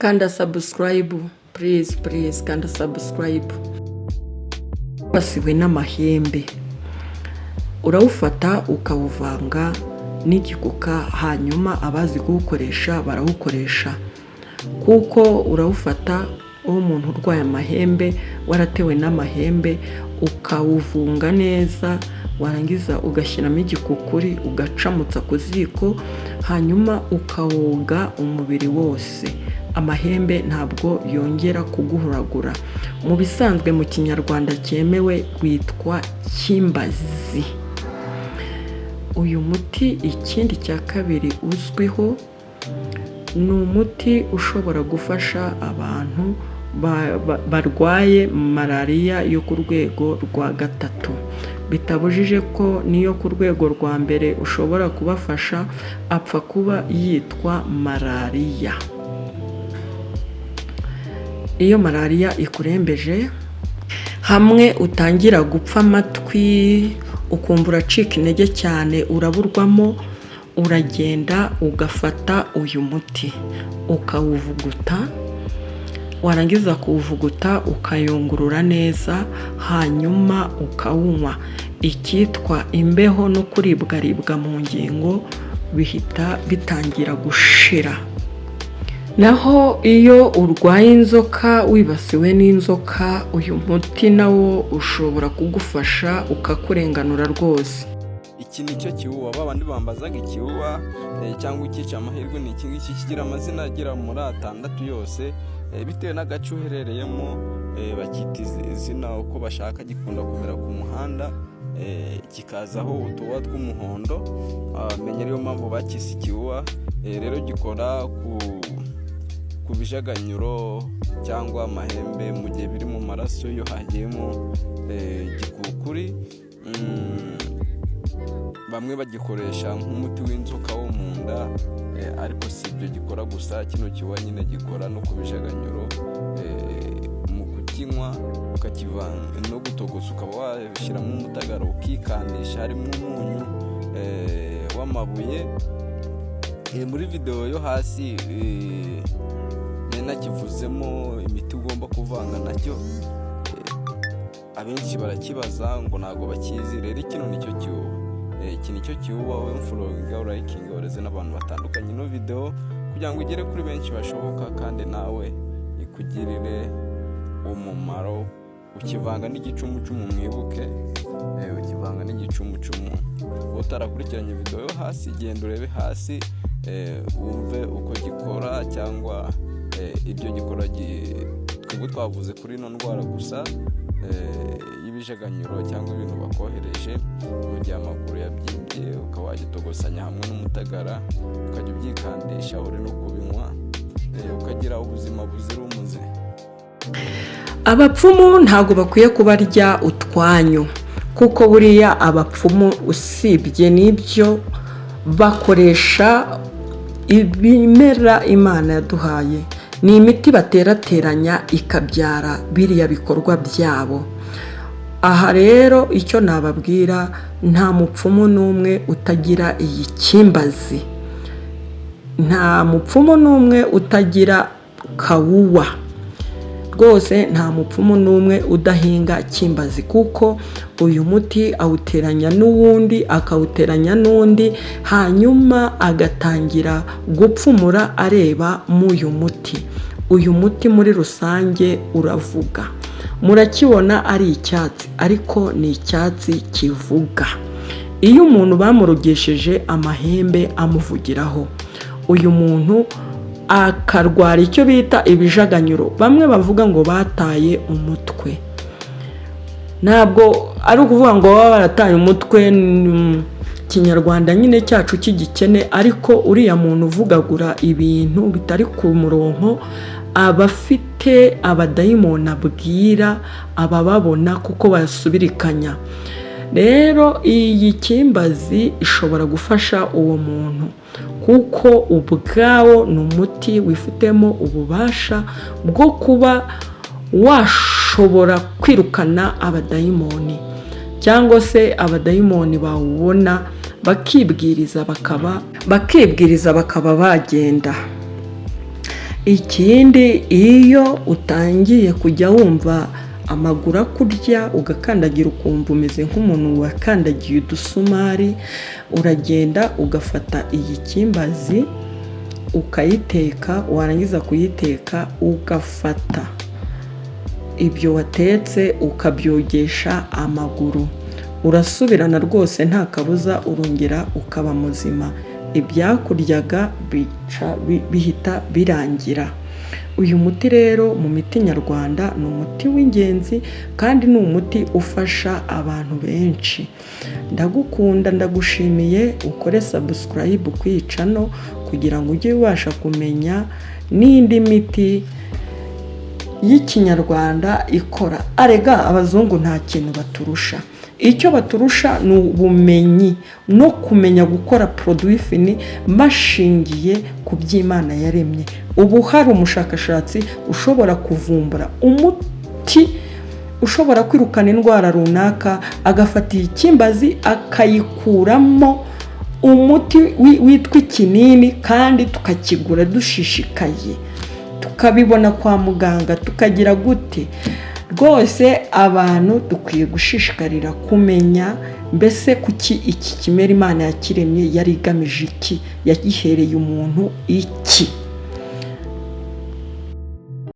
Kanda subscribe, please kanda subscribe. Basiwe n'amahembe urawufata ukawuvanga n'igikuka, hanyuma abazi kuwukoresha barawukoresha, kuko urawufata umuntu urwaye amahembe, waratewe n'amahembe, ukawuvunga neza, warangiza ugashyiramo igikukuri, ugacamutsa ku ziko, hanyuma ukawoga umubiri wose. Amahembe ntabwo yongera kuguhuragura. Mu bisanzwe mu kinyarwanda cyemewe witwa kimbazi. Uyu muti ikindi cya kabiri uzwiho, ni umuti ushobora gufasha abantu barwaye malariya yo ku rwego rwa 3. Bitabujije ko niyo ku rwego rwa mbere ushobora kubafasha, apfa kuba yitwa malariya. Iyo malariya ikurembeje, hamwe utangira gupfa amatwi, ukumva uracika intege cyane, uraburwamo, uragenda ugafata uyu muti ukawuvuguta, warangiza kuwuvuguta ukayungurura neza, hanyuma ukawunywa. Icyitwa imbeho no kuribwaribwa mu ngingo bihita bitangira gushira. Naho iyo urwaye inzoka, wibasiwe n'inzoka, uyu muti nawo ushobora kugufasha ukakurenganura rwose. Iki nicyo kiwuwa, babandi bambazaga ikiwuwa cyangwa ikica amahirwe, ni iki ngiki kigira amazina agera muri 6 yose, bitewe n'agace uherereyemo bakita izina uko bashaka. Gikunda kumera ku muhanda, kikazaho utuba tw'umuhondo, menya ariyo mpamvu bakise ikiwuwa. Rero gikora ku bijaganyuro cyangwa amahembe mu gihe biri mu maraso, iyo hagiyemo igikukuri. Bamwe bagikoresha nk'umuti w'inzoka wo mu nda, ariko si ibyo gikora gusa. Kino kiwa nyine gikora no ku bijaganyuro. Mu kukinywa ukakivanga no gutogosa, ukaba washyiramo umutagara ukikandisha, harimo umunyu w'amabuye. Muri video yo hasi nakivuzemo imiti ugomba kuvanga nacyo. Abenshi barakibaza ngo ntago bakizi. Rero kino nicyo kiwuwa. Iki nicyo kiwuwa, we mfollowinga, urayikinga, ureze n'abantu batandukanye ino video kugira ngo igere kuri benshi bashoboka, kandi nawe ikugirire umumaro. Ukivanga n'igicumucumu, mwibuke ukivanga n'igicumucumu. Utarakurikiranye video yo hasi, genda urebe hasi wumve uko gikora, cyangwa ibyo gikora. Twebwe twavuze kuri ino ndwara gusa y'ibijaganyuro cyangwa ibintu bakohereje mu gihe amaguru yabyimbye, ukaba wagitogosanya hamwe n'umutagara, ukajya ubyikandisha uri no kubinywa, ukagira ubuzima buzira umuze. Abapfumu ntago bakwiye kubarya utwanyu, kuko buriya abapfumu usibye n'ibyo bakoresha ibimera Imana yaduhaye. Ni imiti baterateranya ikabyara biriya bikorwa byabo. Aha rero icyo nababwira, nta mupfumu n'umwe utagira iyi kimbazi, nta mupfumu n'umwe utagira kawuwa, rwose nta mupfumu n'umwe udahinga kimbazi, kuko uyu muti awuteranya n'uwundi, akawuteranya n'undi, hanyuma agatangira gupfumura areba mu uyu muti. Uyu muti muri rusange uravuga. Murakibona ari icyatsi, ariko ni icyatsi kivuga. Iyo umuntu bamurogesheje amahembe amuvugiraho, uyu muntu akarwara icyo bita ibijaganyuro. Bamwe bavuga ngo bataye umutwe. Ntabwo ari ukuvuga ngo baba barataye umutwe, kinyarwanda nyine cyacu cy'igikene, ariko uriya muntu uvugagura ibintu bitari ku murongo, abafite abadayimoni abwira abababona, kuko basubirikanya. Rero iyi kimbazi ishobora gufasha uwo muntu, kuko ubwawo ni umuti wifitemo ububasha bwo kuba washobora kwirukana abadayimoni, cyangwa se abadayimoni bawubona bakibwiriza bakaba bagenda. Ikindi, iyo utangiye kujya wumva amaguru akurya ugakandagira ukumva umeze nk'umuntu wakandagiye udusumari, uragenda ugafata iyi kimbazi ukayiteka, warangiza kuyiteka ugafata ibyo watetse ukabyogesha amaguru, urasubirana rwose nta kabuza, urongera ukaba muzima, ibyakuryaga bihita birangira. Uyu muti rero mu miti nyarwanda ni umuti w'ingenzi kandi ni umuti ufasha abantu benshi. Ndagukunda, ndagushimiye, ukore subscribe ku iyi channel kugira ngo ujye ubasha kumenya n'indi miti y'ikinyarwanda ikora. Arega abazungu nta kintu baturusha, icyo baturusha ni ubumenyi no kumenya gukora produit fini bashingiye ku by'Imana yaremye. Ubu hari umushakashatsi ushobora kuvumbura umuti ushobora kwirukana indwara runaka, agafata ikimbazi akayikuramo umuti witwa ikinini, kandi tukakigura dushishikaye, tukabibona kwa muganga, tukagira gute. Rwose abantu dukwiye gushishikarira kumenya mbese kuki iki kimera Imana yakiremye yari igamije iki, yagihereye umuntu iki.